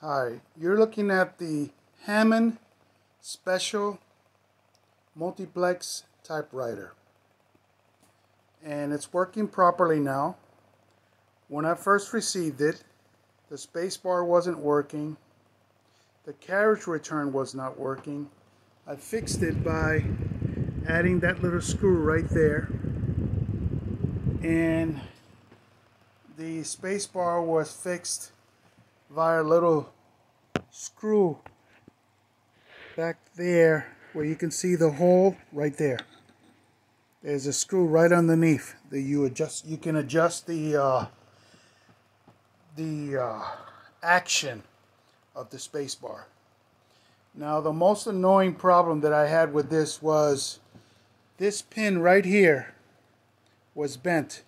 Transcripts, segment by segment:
Hi, you're looking at the Hammond Special Multiplex Typewriter, and it's working properly now. When I first received it, the spacebar wasn't working, the carriage return was not working. I fixed it by adding that little screw right there, and the spacebar was fixed via a little screw back there where you can see the hole right there. There's a screw right underneath that you can adjust the action of the spacebar. Now, the most annoying problem that I had with this was this pin right here was bent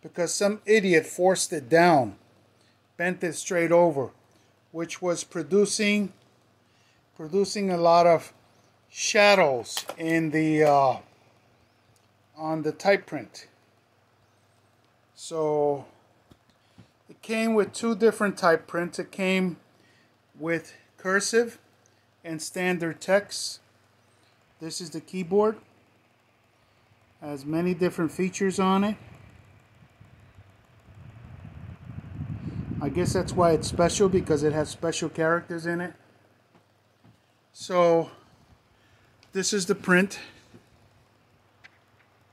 because some idiot forced it down, bent it straight over, which was producing a lot of shadows in the on the type print. So it came with two different type prints. It came with cursive and standard text. This is the keyboard. Has many different features on it. I guess that's why it's special, because it has special characters in it. So this is the print.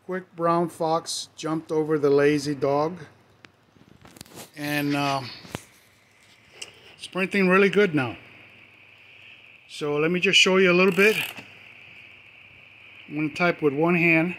Quick brown fox jumped over the lazy dog, and it's printing really good now. So let me just show you a little bit. I'm going to type with one hand.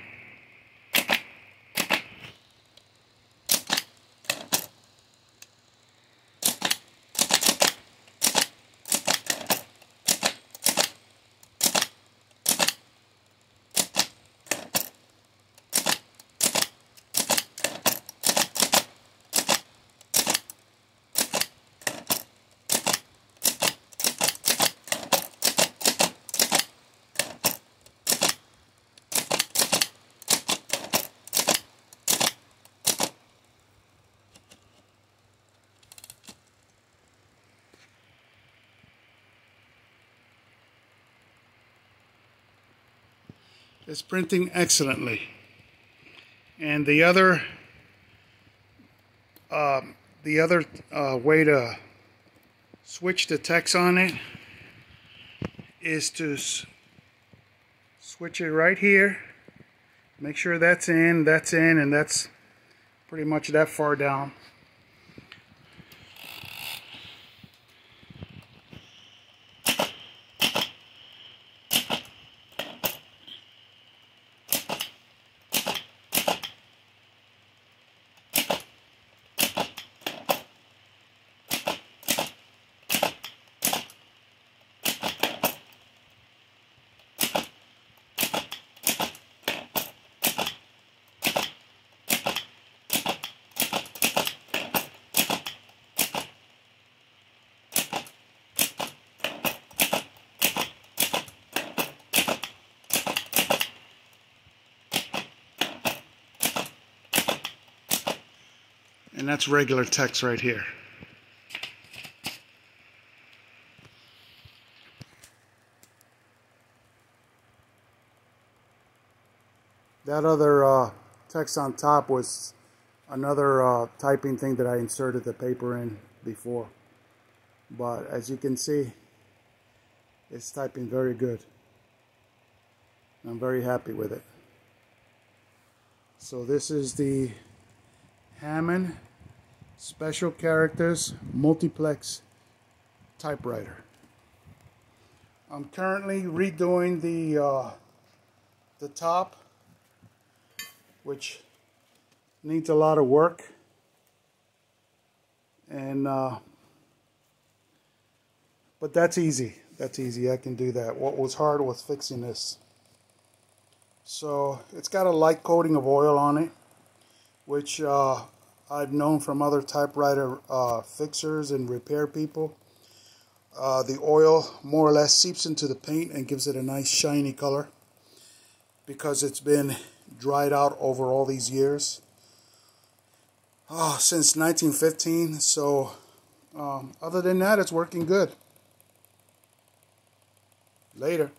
It's printing excellently, and the other way to switch the text on it is to switch it right here. Make sure that's in, and that's pretty much that far down. And that's regular text right here. That other text on top was another typing thing that I inserted the paper in before. But as you can see, it's typing very good. I'm very happy with it. So this is the Hammond Special Characters Multiplex Typewriter. I'm currently redoing the top, which needs a lot of work, and but that's easy. That's easy. I can do that. What was hard was fixing this. So it's got a light coating of oil on it, which I've known from other typewriter fixers and repair people. The oil more or less seeps into the paint and gives it a nice shiny color because it's been dried out over all these years. Since 1915, so Other than that, it's working good. Later.